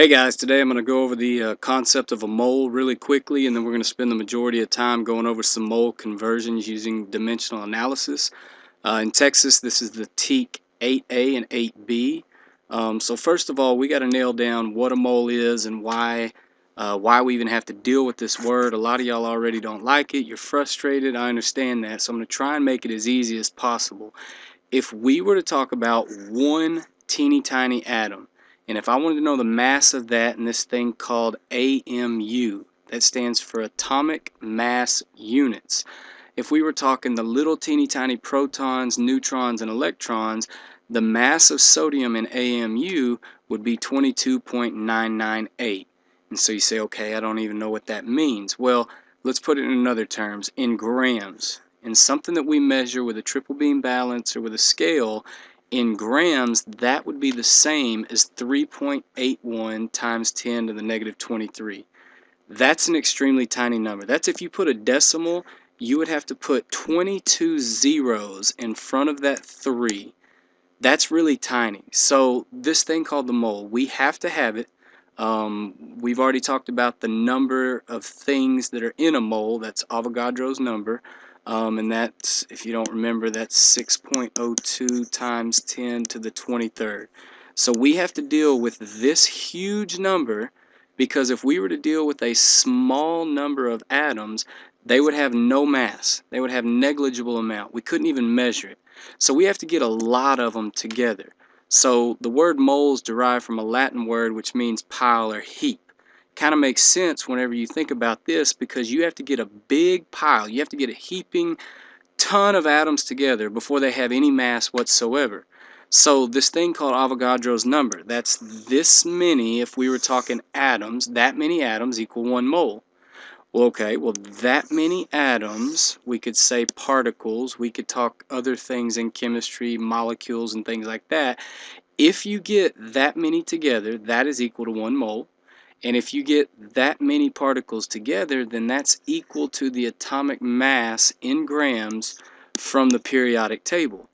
Hey guys, today I'm going to go over the concept of a mole really quickly, and then we're going to spend the majority of time going over some mole conversions using dimensional analysis. In Texas, this is the TEAC 8A and 8B. So first of all, we got to nail down what a mole is and why we even have to deal with this word. A lot of y'all already don't like it. You're frustrated. I understand that. So I'm going to try and make it as easy as possible. If we were to talk about one teeny tiny atom, and if I wanted to know the mass of that in this thing called AMU, that stands for atomic mass units. If we were talking the little teeny tiny protons, neutrons, and electrons, the mass of sodium in AMU would be 22.998. And so you say, okay, I don't even know what that means. Well, let's put it in other terms, in grams. And something that we measure with a triple beam balance or with a scale, in grams, that would be the same as 3.81 times 10 to the negative 23. That's an extremely tiny number. That's if you put a decimal, you would have to put 22 zeros in front of that 3. That's really tiny. So this thing called the mole, we have to have it. We've already talked about the number of things that are in a mole. That's Avogadro's number. And that's, if you don't remember, that's 6.02 times 10 to the 23rd. So we have to deal with this huge number, because if we were to deal with a small number of atoms, they would have no mass. They would have negligible amount. We couldn't even measure it. So we have to get a lot of them together. So the word mole is derived from a Latin word which means pile or heap. Kind of makes sense whenever you think about this, because you have to get a big pile. You have to get a heaping ton of atoms together before they have any mass whatsoever. So this thing called Avogadro's number, that's this many. If we were talking atoms, that many atoms equal 1 mole. Well, okay, well, that many atoms, we could say particles, we could talk other things in chemistry, molecules and things like that. If you get that many together, that is equal to 1 mole. And if you get that many particles together, then that's equal to the atomic mass in grams from the periodic table.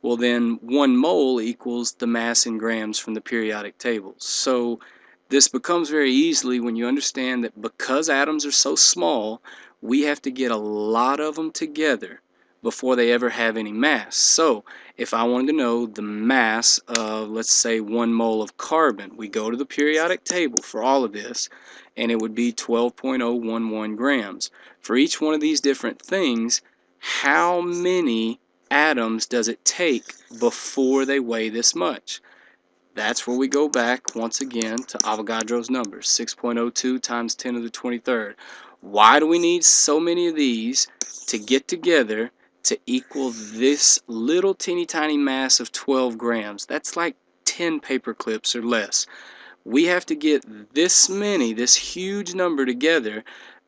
Well, then 1 mole equals the mass in grams from the periodic table. So this becomes very easily when you understand that because atoms are so small, we have to get a lot of them together before they ever have any mass. So if I wanted to know the mass of, let's say, 1 mole of carbon, we go to the periodic table for all of this, and it would be 12.011 grams. For each one of these different things, how many atoms does it take before they weigh this much? That's where we go back once again to Avogadro's number, 6.02 times 10 to the 23rd. Why do we need so many of these to get together to equal this little teeny tiny mass of 12 grams? That's like 10 paper clips or less. We have to get this many, this huge number together,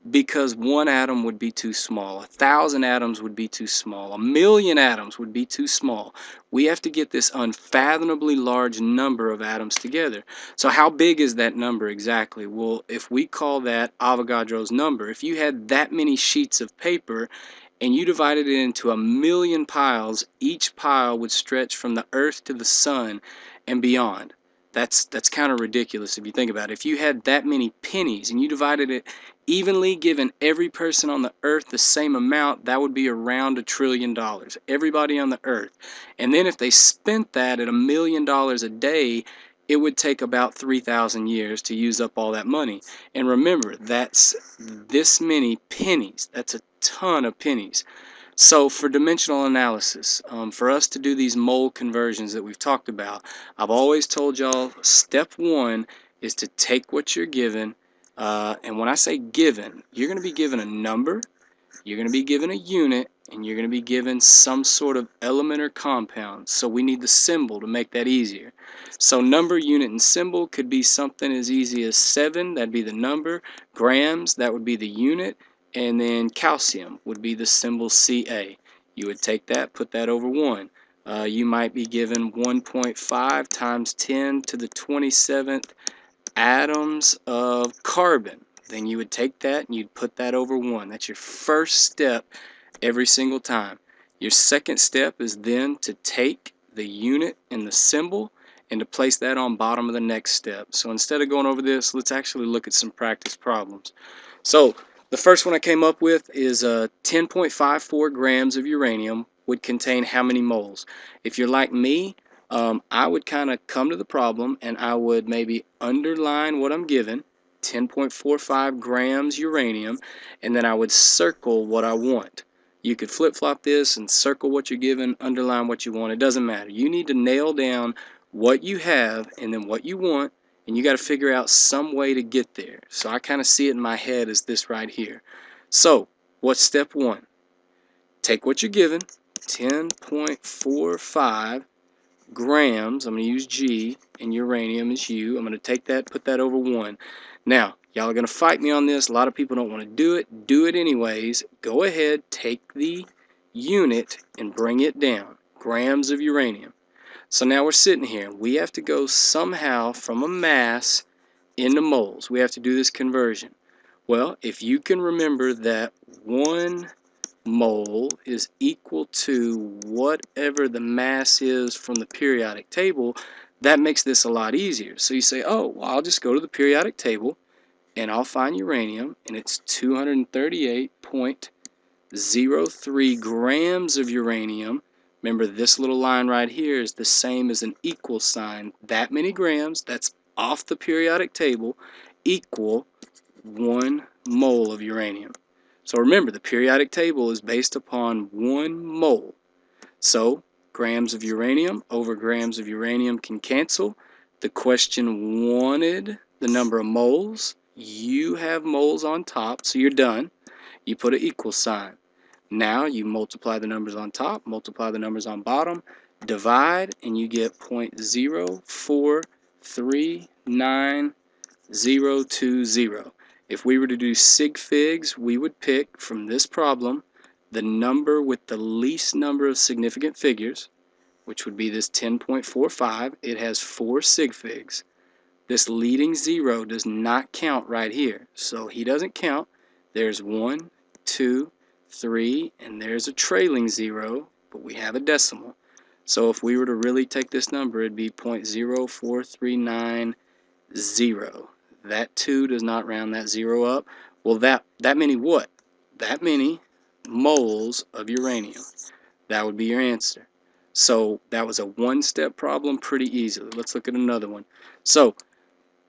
because 1 atom would be too small, 1,000 atoms would be too small, 1,000,000 atoms would be too small. We have to get this unfathomably large number of atoms together. So how big is that number exactly? Well, if we call that Avogadro's number, if you had that many sheets of paper and you divided it into 1,000,000 piles, each pile would stretch from the earth to the sun and beyond. That's kind of ridiculous if you think about it. If you had that many pennies and you divided it evenly, giving every person on the earth the same amount, that would be around $1 trillion. Everybody on the earth. And then if they spent that at $1,000,000 a day, it would take about 3,000 years to use up all that money. And remember, that's this many pennies. That's a ton of pennies. So for dimensional analysis, for us to do these mole conversions that we've talked about, I've always told y'all step 1 is to take what you're given, and when I say given, you're going to be given a number, you're going to be given a unit, and you're going to be given some sort of element or compound. So we need the symbol to make that easier. So number, unit, and symbol could be something as easy as 7, that'd be the number, grams, that would be the unit, and then calcium would be the symbol Ca. You would take that, put that over 1. You might be given 1.5 times 10 to the 27th atoms of carbon. Then you would take that and you'd put that over 1. That's your first step every single time. Your second step is then to take the unit and the symbol and to place that on bottom of the next step. So instead of going over this, let's actually look at some practice problems. So the first one I came up with is 10.54 grams of uranium would contain how many moles? If you're like me, I would kind of come to the problem and I would maybe underline what I'm given, 10.45 grams uranium, and then I would circle what I want. You could flip-flop this and circle what you're given, underline what you want. It doesn't matter. You need to nail down what you have and then what you want, and you got to figure out some way to get there. So I kind of see it in my head as this right here. So what's step one? Take what you're given, 10.45 grams, I'm going to use G, and uranium is U. I'm going to take that, put that over 1. Now, y'all are going to fight me on this. A lot of people don't want to do it. Do it anyways. Go ahead, take the unit and bring it down. Grams of uranium. So now we're sitting here. We have to go somehow from a mass into moles. We have to do this conversion. Well, if you can remember that 1 mole is equal to whatever the mass is from the periodic table, that makes this a lot easier. So you say, oh, well, I'll just go to the periodic table and I'll find uranium, and it's 238.03 grams of uranium. Remember, this little line right here is the same as an equal sign. That many grams, that's off the periodic table, equal 1 mole of uranium. So remember, the periodic table is based upon 1 mole. So grams of uranium over grams of uranium can cancel. The question wanted the number of moles. You have moles on top, so you're done. You put an equal sign. Now you multiply the numbers on top, multiply the numbers on bottom, divide, and you get 0.0439020. If we were to do sig figs, we would pick from this problem the number with the least number of significant figures, which would be this 10.45. It has 4 sig figs. This leading 0 does not count right here, so he doesn't count. There's 1, 2, 3, and there's a trailing 0, but we have a decimal. So if we were to really take this number, it'd be 0.04390. That 2 does not round that 0 up. Well, that many what? That many moles of uranium. That would be your answer. So that was a one-step problem pretty easily. Let's look at another one. So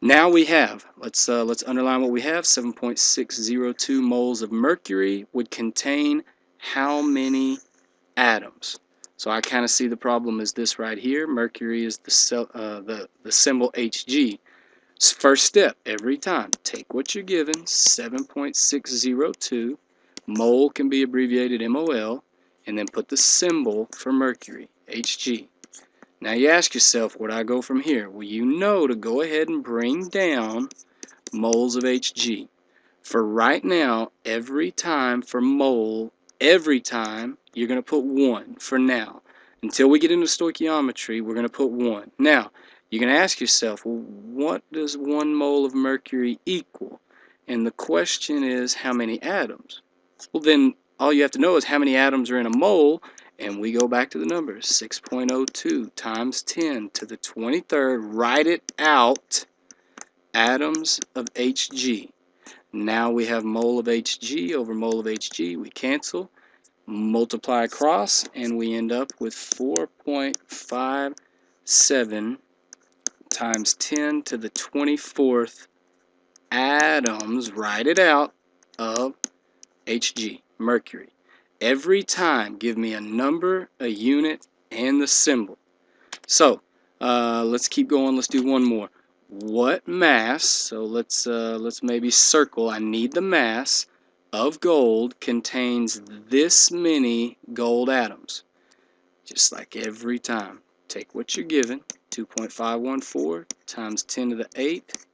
now we have, let's underline what we have. 7.602 moles of mercury would contain how many atoms? So I kind of see the problem as this right here. Mercury is the symbol Hg. First step, every time, take what you're given, 7.602, mole can be abbreviated MOL, and then put the symbol for mercury, Hg. Now you ask yourself, where do I go from here? Well, you know to go ahead and bring down moles of Hg. For right now, every time for mole, every time, you're going to put 1 for now. Until we get into stoichiometry, we're going to put 1. Now, you can ask yourself, well, what does 1 mole of mercury equal? And the question is, how many atoms? Well, then all you have to know is how many atoms are in a mole, and we go back to the numbers. 6.02 times 10 to the 23rd. Write it out. Atoms of Hg. Now we have mole of Hg over mole of Hg. We cancel, multiply across, and we end up with 4.57 times 10 to the 24th atoms, write it out, of Hg, mercury. Every time, give me a number, a unit, and the symbol. So, let's keep going. Let's do one more. What mass, so let's maybe circle, I need the mass of gold contains this many gold atoms. Just like every time. Take what you're given, 2.514 times 10 to the 8th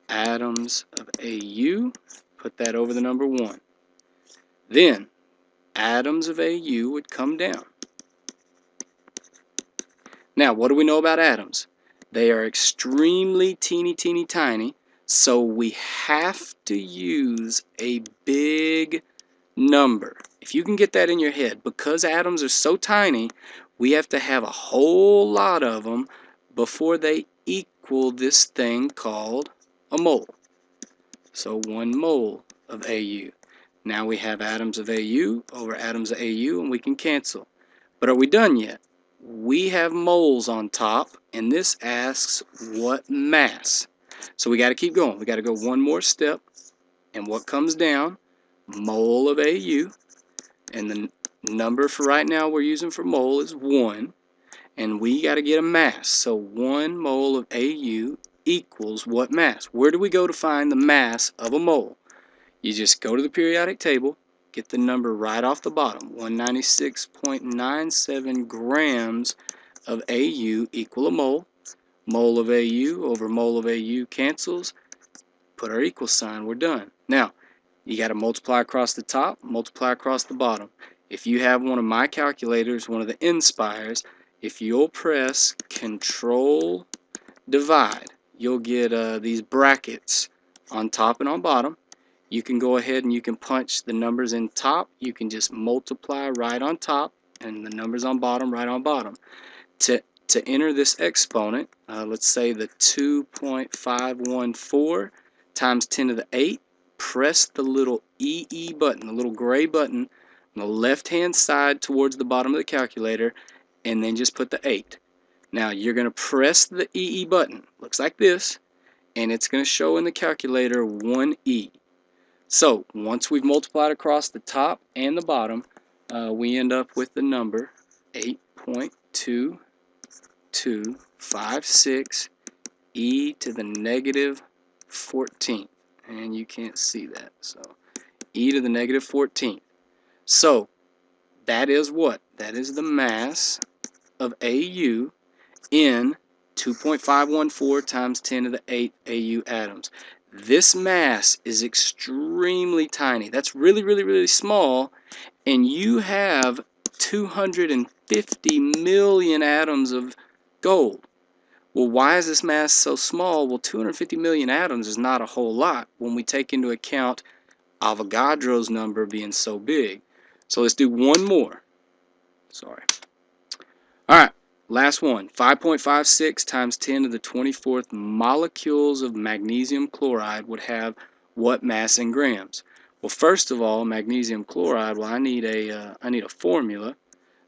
atoms of Au, put that over the number 1. Then, atoms of Au would come down. Now, what do we know about atoms? They are extremely teeny tiny, so we have to use a big number. If you can get that in your head, because atoms are so tiny, we have to have a whole lot of them before they equal this thing called a mole. So 1 mole of AU. Now we have atoms of AU over atoms of AU, and we can cancel. But are we done yet? We have moles on top, and this asks what mass. So we got to keep going. We got to go one more step, and what comes down? Mole of AU, and the number for right now we're using for mole is 1, and we got to get a mass. So 1 mole of AU equals what mass? Where do we go to find the mass of a mole? You just go to the periodic table, get the number right off the bottom. 196.97 grams of AU equal a mole. Mole of AU over mole of AU cancels. Put our equal sign. We're done. Now, you got to multiply across the top, multiply across the bottom. If you have one of my calculators, one of the Inspires, if you'll press Control Divide, you'll get these brackets on top and on bottom. You can go ahead and you can punch the numbers in top. You can just multiply right on top and the numbers on bottom right on bottom. To enter this exponent, let's say the 2.514 times 10 to the 8, press the little EE button, the little gray button on the left hand side towards the bottom of the calculator, and then just put the 8. Now you're going to press the EE button, looks like this, and it's going to show in the calculator 1E. So once we've multiplied across the top and the bottom, we end up with the number 8.2256 e to the negative 14th. And you can't see that, so e to the negative 14th. So that is what? That is the mass of AU in 2.514 times 10 to the 8 AU atoms. This mass is extremely tiny. That's really, really, really small, and you have 250 million atoms of gold. Well, why is this mass so small? Well, 250 million atoms is not a whole lot when we take into account Avogadro's number being so big. So let's do one more. Sorry. All right. Last one, 5.56 times 10 to the 24th molecules of magnesium chloride would have what mass in grams? Well, first of all, magnesium chloride, well, I need a formula.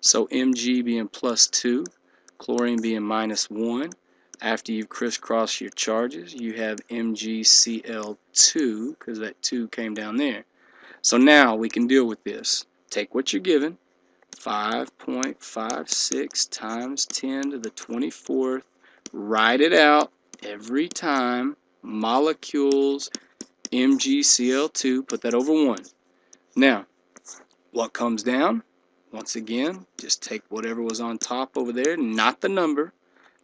So Mg being +2, chlorine being -1. After you crisscross your charges, you have MgCl2, because that 2 came down there. So now we can deal with this. Take what you're given. 5.56 times 10 to the 24th. Write it out every time. Molecules, MgCl2, put that over 1. Now, what comes down? Once again, just take whatever was on top over there, not the number,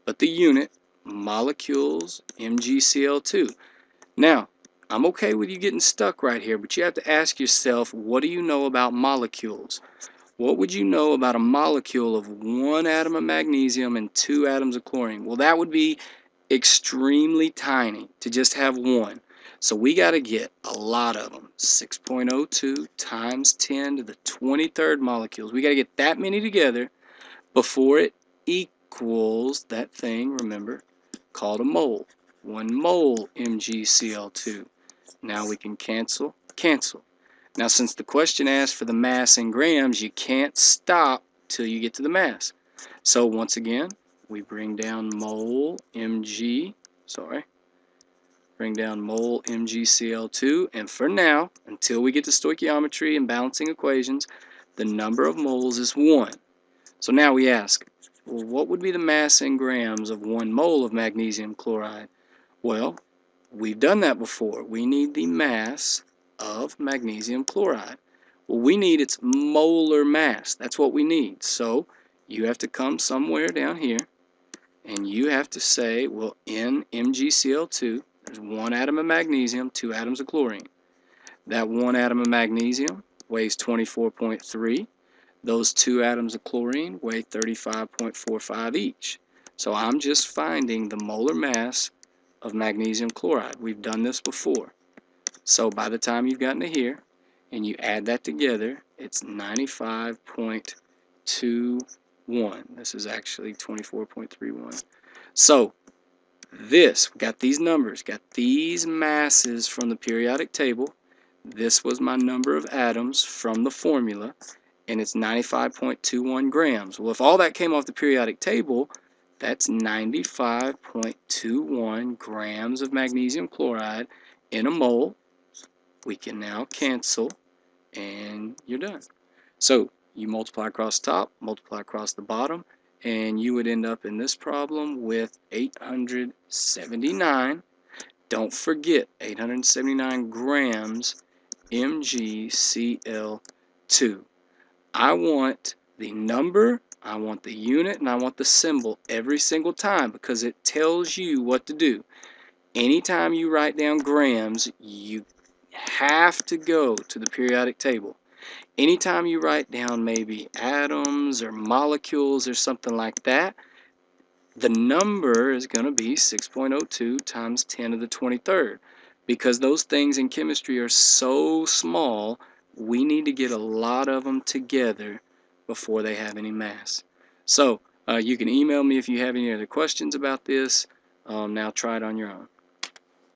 but the unit, molecules, MgCl2. Now, I'm okay with you getting stuck right here, but you have to ask yourself, what do you know about molecules? What would you know about a molecule of 1 atom of magnesium and 2 atoms of chlorine? Well, that would be extremely tiny to just have 1. So we got to get a lot of them. 6.02 times 10 to the 23rd molecules. We got to get that many together before it equals that thing, remember, called a mole. 1 mole MgCl2. Now we can cancel. Now, since the question asked for the mass in grams, you can't stop till you get to the mass. So once again, we bring down mole MgCl2, and for now, until we get to stoichiometry and balancing equations, the number of moles is 1. So now we ask, well, what would be the mass in grams of 1 mole of magnesium chloride? Well, we've done that before. We need the mass of magnesium chloride. Well, we need its molar mass. That's what we need. So you have to come somewhere down here, and you have to say, well, in MgCl2, there's 1 atom of magnesium, 2 atoms of chlorine. That 1 atom of magnesium weighs 24.3. Those 2 atoms of chlorine weigh 35.45 each. So I'm just finding the molar mass of magnesium chloride. We've done this before. So by the time you've gotten to here and you add that together, it's 95.21. This is actually 24.31. So this, we got these numbers, got these masses from the periodic table. This was my number of atoms from the formula, and it's 95.21 grams. Well, if all that came off the periodic table, that's 95.21 grams of magnesium chloride in a mole. We can now cancel, and you're done. So you multiply across the top, multiply across the bottom, and you would end up in this problem with 879. Don't forget 879 grams MgCl2. I want the number, I want the unit, and I want the symbol every single time because it tells you what to do. Anytime you write down grams, you have to go to the periodic table. Anytime you write down maybe atoms or molecules or something like that, the number is going to be 6.02 times 10 to the 23rd. Because those things in chemistry are so small, we need to get a lot of them together before they have any mass. So you can email me if you have any other questions about this. Now try it on your own.